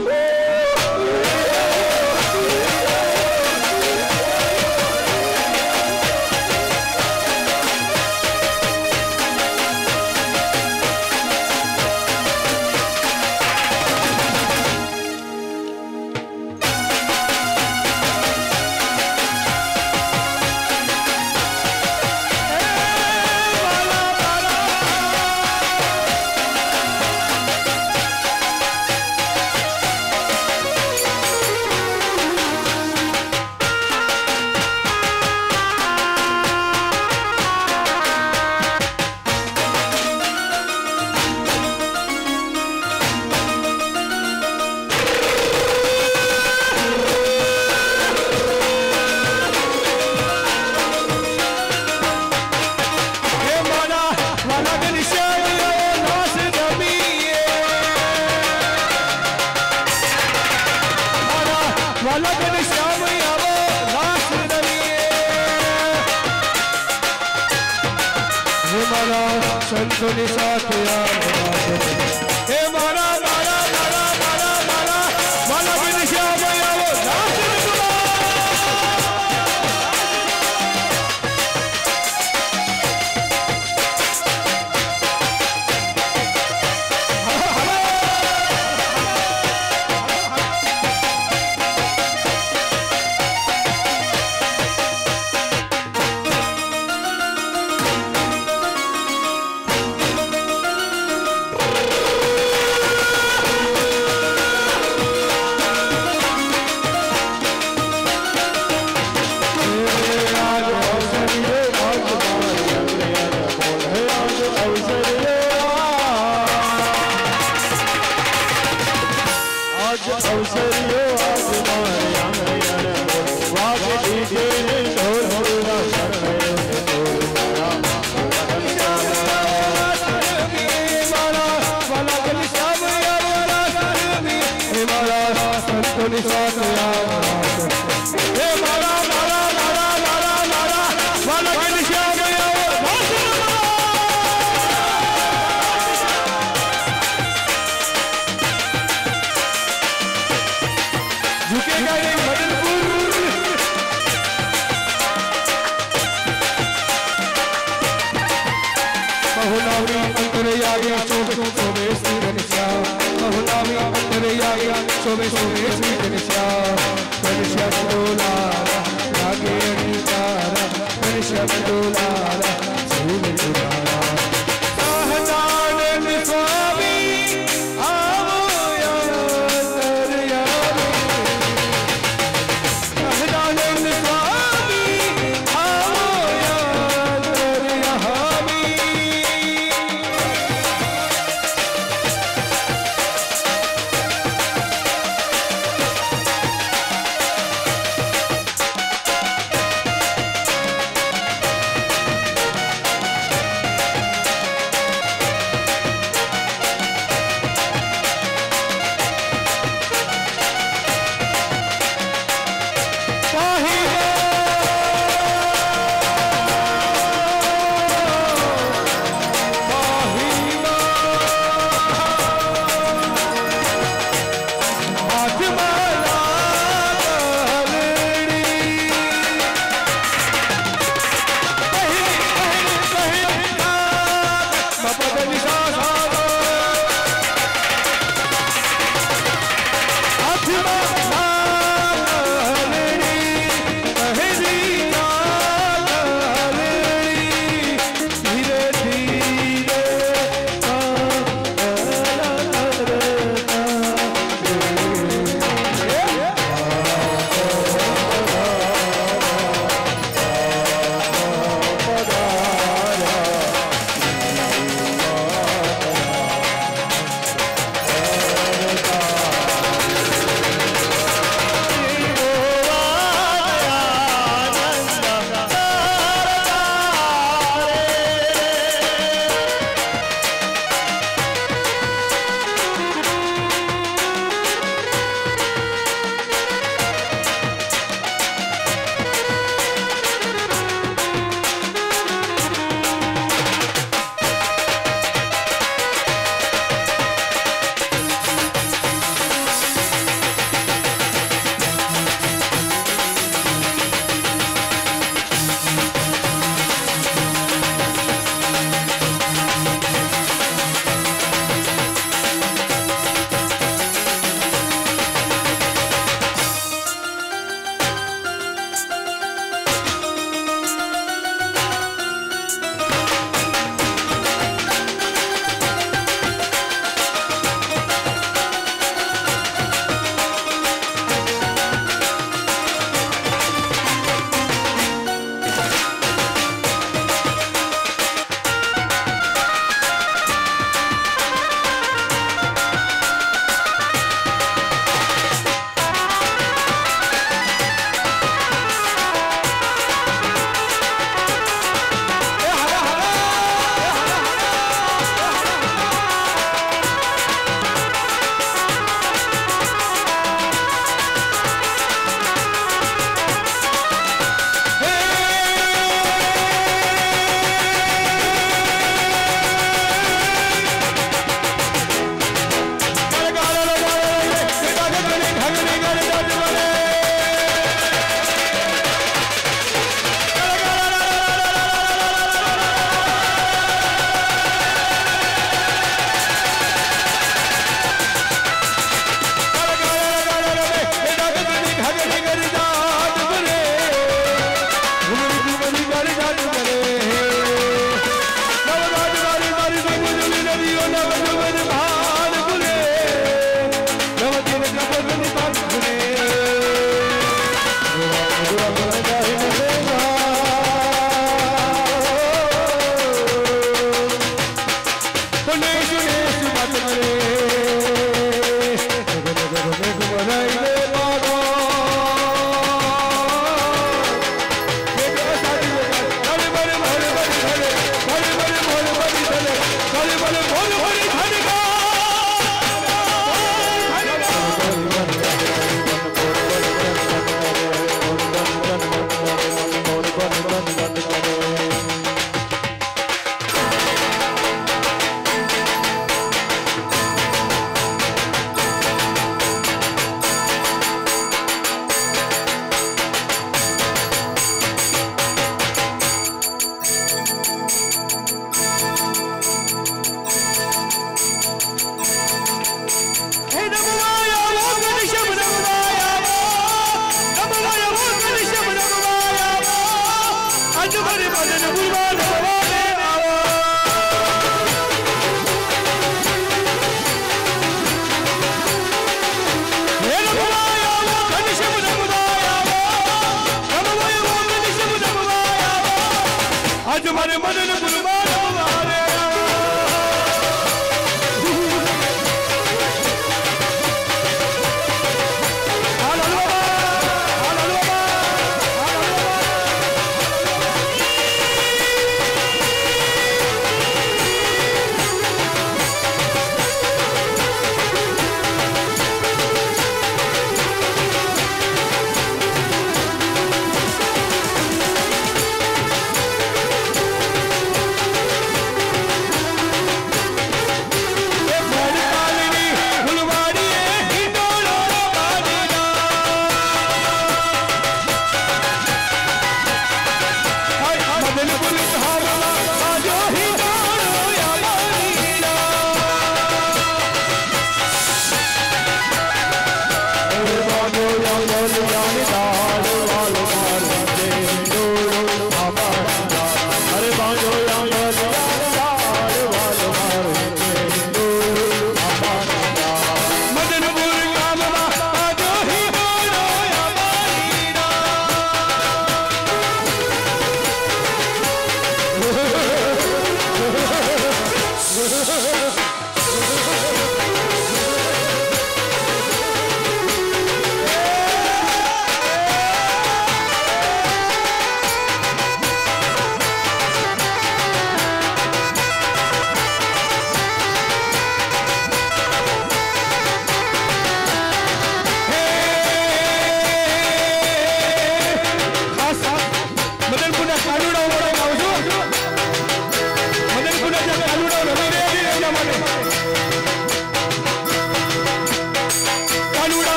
સંતોની સાથે હે મારા મારા મારા મારા મારા મારા બિન શ્યામ આવો નાચ સંતોની સાથે હે મારા મારા મારા મારા મારા વાલા બિન શ્યામ આવો झुकेगा नहीं मदनपुर बहुनामी अंतरयागी शोभे श्री घनश्याम बहुनामी अंतरयागी शोभे श्री घनश्याम घनश्याम डोलारा रागे अणिकारा घनश्याम डोलारा झूल झुलारा सहजानंद स्वामी आवो अंतरयामी सहजानंद स्वामी आओ अंतरयामी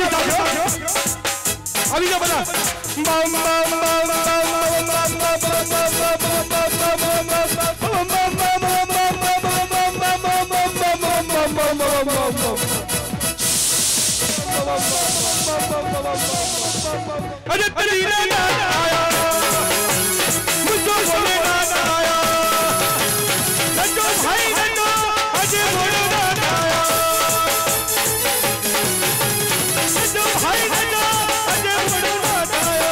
पाछे अभी जो बना अरे तेरी ना आया मुझको बोले ना आया नंदो भाई नंदो अजय बोले ना आया नंदो भाई नंदो अजय बोले ना आया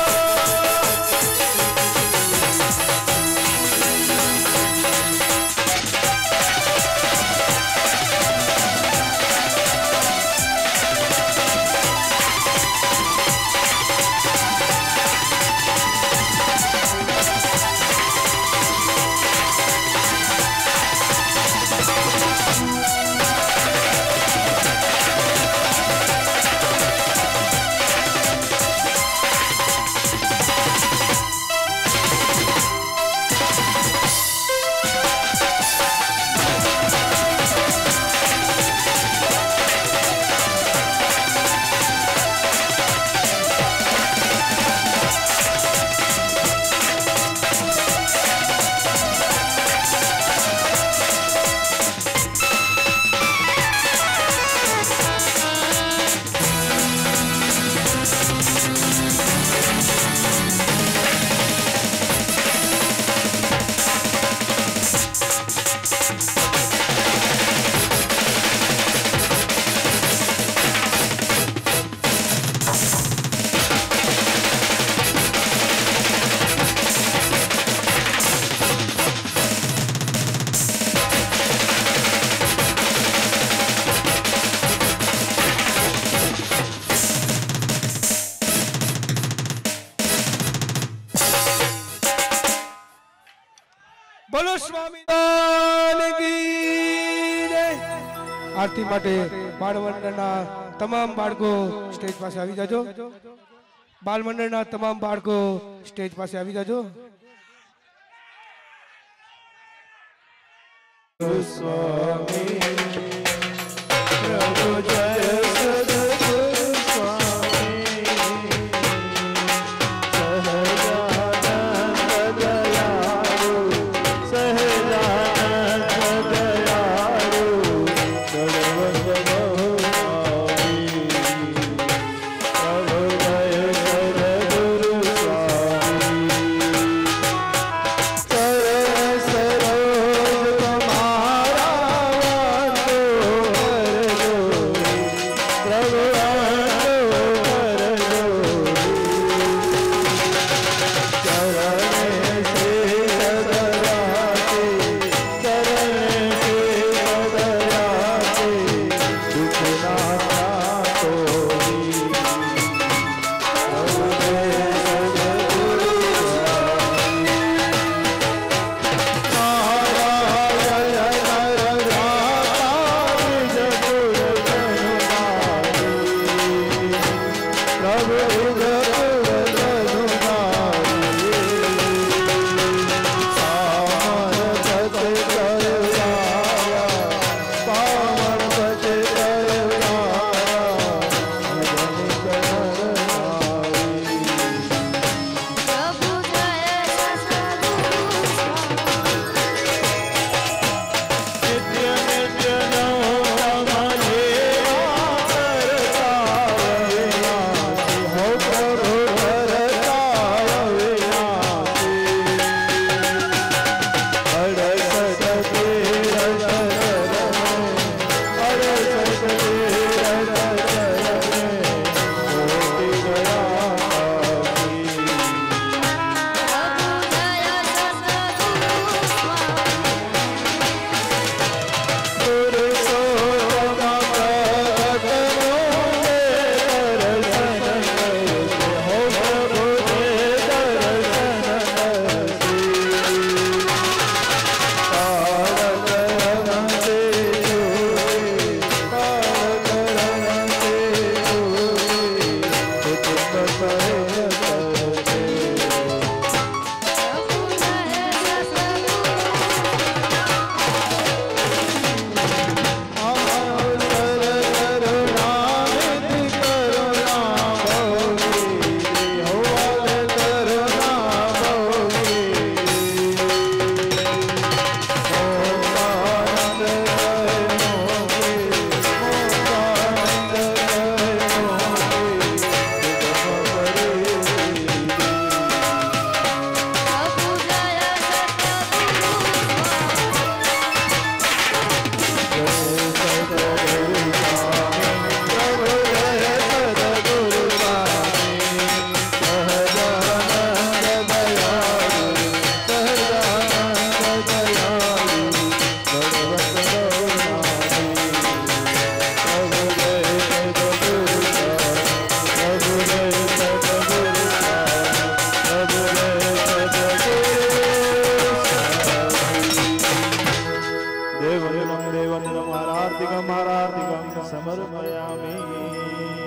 बोलो स्वामी आरती माटे बाळमंडळना तमाम बाळको स्टेज पासे આવી જાજો बाळमंडळना तमाम बाळको स्टेज पासे આવી જાજો स्वामी प्रभु जय सद्गुरु स्वामी सहजानंद दयालु सहजानंद दयालु सर्वस्वभावी प्रभु जय सद्गुरु स्वामी सरोज तुम्हारा मुदे वंदनम आरार्तिकम समर्पयामि।